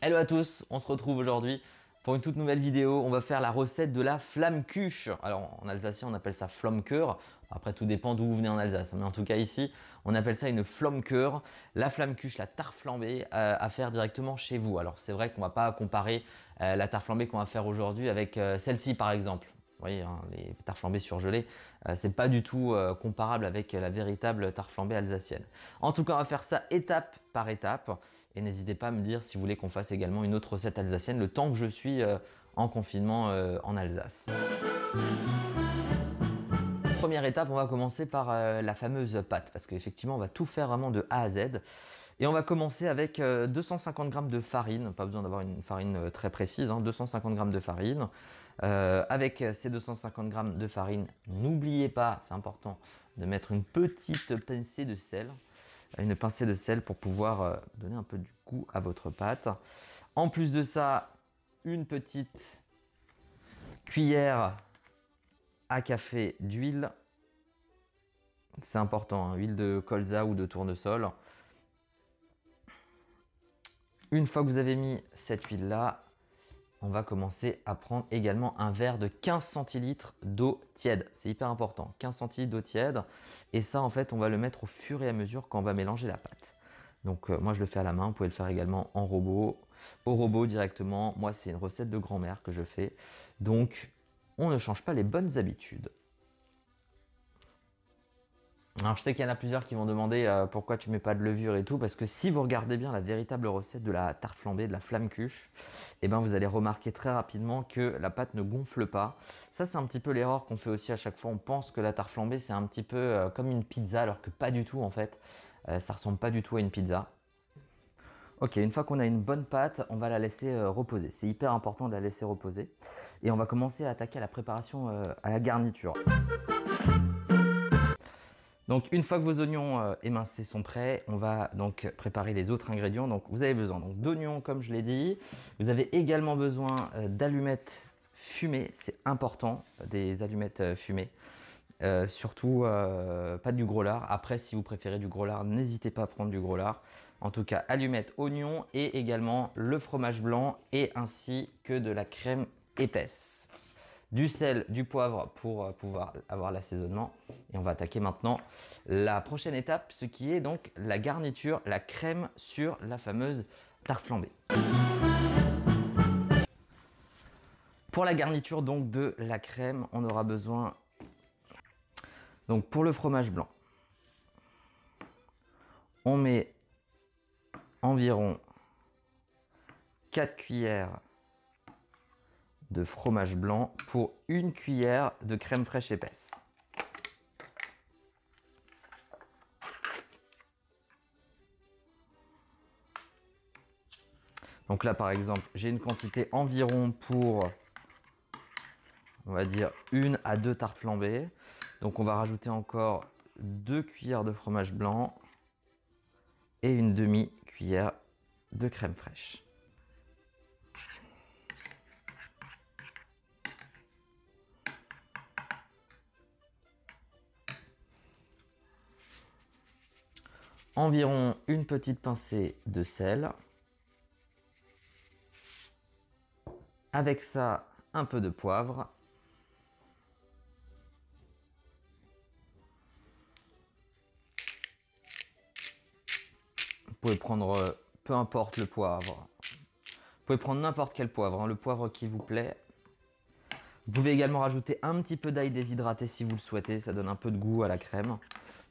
Hello à tous, on se retrouve aujourd'hui pour une toute nouvelle vidéo. On va faire la recette de la Flammkuche. Alors en alsacien on appelle ça Flammkuche. Après tout dépend d'où vous venez en Alsace. Mais en tout cas ici on appelle ça une Flammkuche. La Flammkuche, la tarte flambée à faire directement chez vous. Alors c'est vrai qu'on va pas comparer la tarte flambée qu'on va faire aujourd'hui avec celle-ci par exemple. Vous voyez, hein, les tartes flambées surgelées, c'est pas du tout comparable avec la véritable tarte flambée alsacienne. En tout cas, on va faire ça étape par étape. Et n'hésitez pas à me dire si vous voulez qu'on fasse également une autre recette alsacienne le temps que je suis en confinement en Alsace. Première étape, on va commencer par la fameuse pâte parce qu'effectivement, on va tout faire vraiment de A à Z. Et on va commencer avec 250 g de farine, pas besoin d'avoir une farine très précise, hein, 250 g de farine. Avec ces 250 g de farine, n'oubliez pas, c'est important, de mettre une petite pincée de sel. Une pincée de sel pour pouvoir donner un peu du goût à votre pâte. En plus de ça, une petite cuillère à café d'huile. C'est important, hein, huile de colza ou de tournesol. Une fois que vous avez mis cette huile-là, on va commencer à prendre également un verre de 15 centilitres d'eau tiède. C'est hyper important, 15 centilitres d'eau tiède. Et ça, en fait, on va le mettre au fur et à mesure quand on va mélanger la pâte. Donc moi, je le fais à la main. Vous pouvez le faire également en robot, au robot directement. Moi, c'est une recette de grand-mère que je fais. Donc, on ne change pas les bonnes habitudes. Alors je sais qu'il y en a plusieurs qui vont demander pourquoi tu mets pas de levure et tout, parce que si vous regardez bien la véritable recette de la tarte flambée, de la Flammkuche, eh ben vous allez remarquer très rapidement que la pâte ne gonfle pas. Ça c'est un petit peu l'erreur qu'on fait aussi à chaque fois, on pense que la tarte flambée c'est un petit peu comme une pizza, alors que pas du tout en fait, ça ressemble pas du tout à une pizza. Ok, une fois qu'on a une bonne pâte, on va la laisser reposer. C'est hyper important de la laisser reposer. Et on va commencer à attaquer la préparation à la garniture. Donc une fois que vos oignons émincés sont prêts, on va donc préparer les autres ingrédients. Donc vous avez besoin d'oignons comme je l'ai dit. Vous avez également besoin d'allumettes fumées, c'est important, des allumettes fumées. Surtout pas du gros lard. Après si vous préférez du gros lard, n'hésitez pas à prendre du gros lard. En tout cas allumettes, oignons et également le fromage blanc et ainsi que de la crème épaisse. Du sel, du poivre pour pouvoir avoir l'assaisonnement. Et on va attaquer maintenant la prochaine étape, ce qui est donc la garniture, la crème sur la fameuse tarte flambée. Pour la garniture donc de la crème, on aura besoin, donc pour le fromage blanc, on met environ 4 cuillères de fromage blanc pour une cuillère de crème fraîche épaisse. Donc là par exemple, j'ai une quantité environ pour, on va dire, 1 à 2 tartes flambées. Donc on va rajouter encore 2 cuillères de fromage blanc et une demi-cuillère de crème fraîche. Environ une petite pincée de sel. Avec ça, un peu de poivre. Vous pouvez prendre peu importe le poivre. Vous pouvez prendre n'importe quel poivre, hein, le poivre qui vous plaît. Vous pouvez également rajouter un petit peu d'ail déshydraté si vous le souhaitez, ça donne un peu de goût à la crème.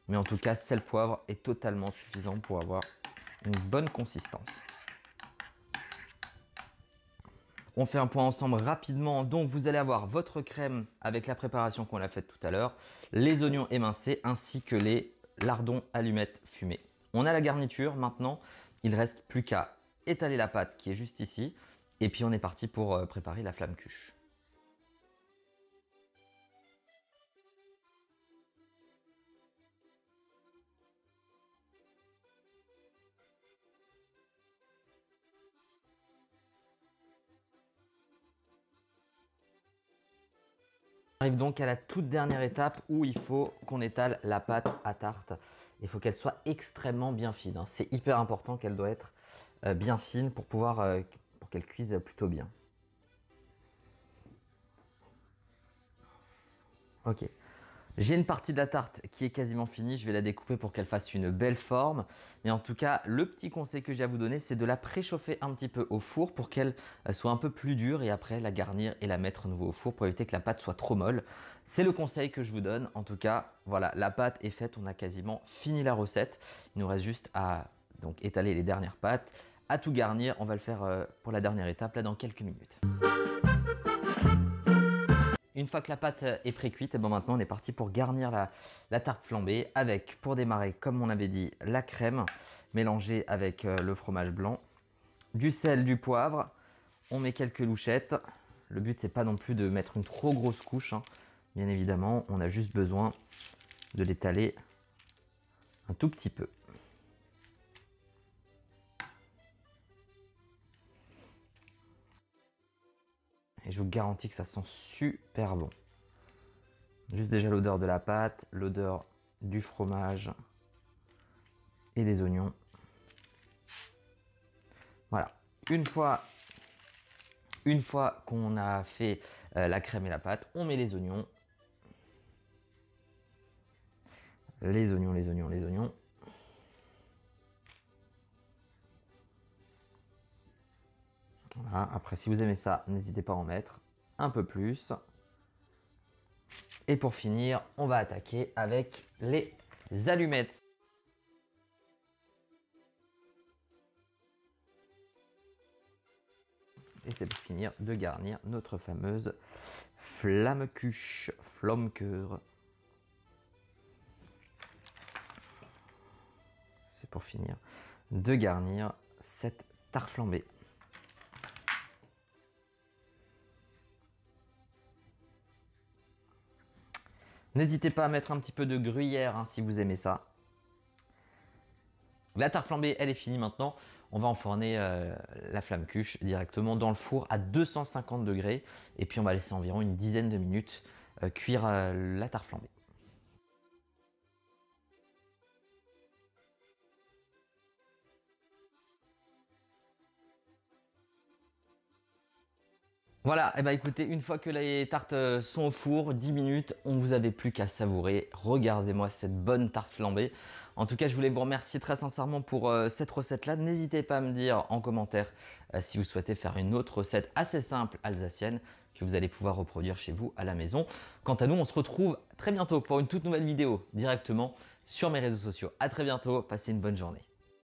Mais en tout cas, sel, poivre est totalement suffisant pour avoir une bonne consistance. On fait un point ensemble rapidement. Donc, vous allez avoir votre crème avec la préparation qu'on a faite tout à l'heure, les oignons émincés ainsi que les lardons allumettes fumées. On a la garniture. Maintenant, il ne reste plus qu'à étaler la pâte qui est juste ici. Et puis, on est parti pour préparer la Flammkuche. On arrive donc à la toute dernière étape où il faut qu'on étale la pâte à tarte. Il faut qu'elle soit extrêmement bien fine, hein. C'est hyper important qu'elle doit être bien fine pour pouvoir pour qu'elle cuise plutôt bien. Ok. J'ai une partie de la tarte qui est quasiment finie. Je vais la découper pour qu'elle fasse une belle forme. Mais en tout cas, le petit conseil que j'ai à vous donner, c'est de la préchauffer un petit peu au four pour qu'elle soit un peu plus dure et après la garnir et la mettre à nouveau au four pour éviter que la pâte soit trop molle. C'est le conseil que je vous donne. En tout cas, voilà, la pâte est faite. On a quasiment fini la recette. Il nous reste juste à donc étaler les dernières pâtes, à tout garnir. On va le faire pour la dernière étape là dans quelques minutes. Une fois que la pâte est pré-cuite, et bon maintenant on est parti pour garnir la tarte flambée avec, pour démarrer, comme on avait dit, la crème mélangée avec le fromage blanc, du sel, du poivre. On met quelques louchettes. Le but c'est pas non plus de mettre une trop grosse couche, hein. Bien évidemment, on a juste besoin de l'étaler un tout petit peu. Et je vous garantis que ça sent super bon. Juste déjà l'odeur de la pâte, l'odeur du fromage et des oignons. Voilà. Une fois qu'on a fait la crème et la pâte, on met les oignons. Les oignons, les oignons, les oignons. Voilà. Après, si vous aimez ça, n'hésitez pas à en mettre un peu plus. Et pour finir, on va attaquer avec les allumettes. Et c'est pour finir de garnir notre fameuse flammekuche, Flammkuche. C'est pour finir de garnir cette tarte flambée. N'hésitez pas à mettre un petit peu de gruyère hein, si vous aimez ça. La tarte flambée, elle est finie maintenant. On va enfourner la flammekuche directement dans le four à 250 degrés. Et puis on va laisser environ une dizaine de minutes cuire la tarte flambée. Voilà, et bah écoutez, une fois que les tartes sont au four, 10 minutes, on vous avait plus qu'à savourer. Regardez-moi cette bonne tarte flambée. En tout cas, je voulais vous remercier très sincèrement pour cette recette-là. N'hésitez pas à me dire en commentaire si vous souhaitez faire une autre recette assez simple alsacienne que vous allez pouvoir reproduire chez vous à la maison. Quant à nous, on se retrouve très bientôt pour une toute nouvelle vidéo directement sur mes réseaux sociaux. À très bientôt, passez une bonne journée.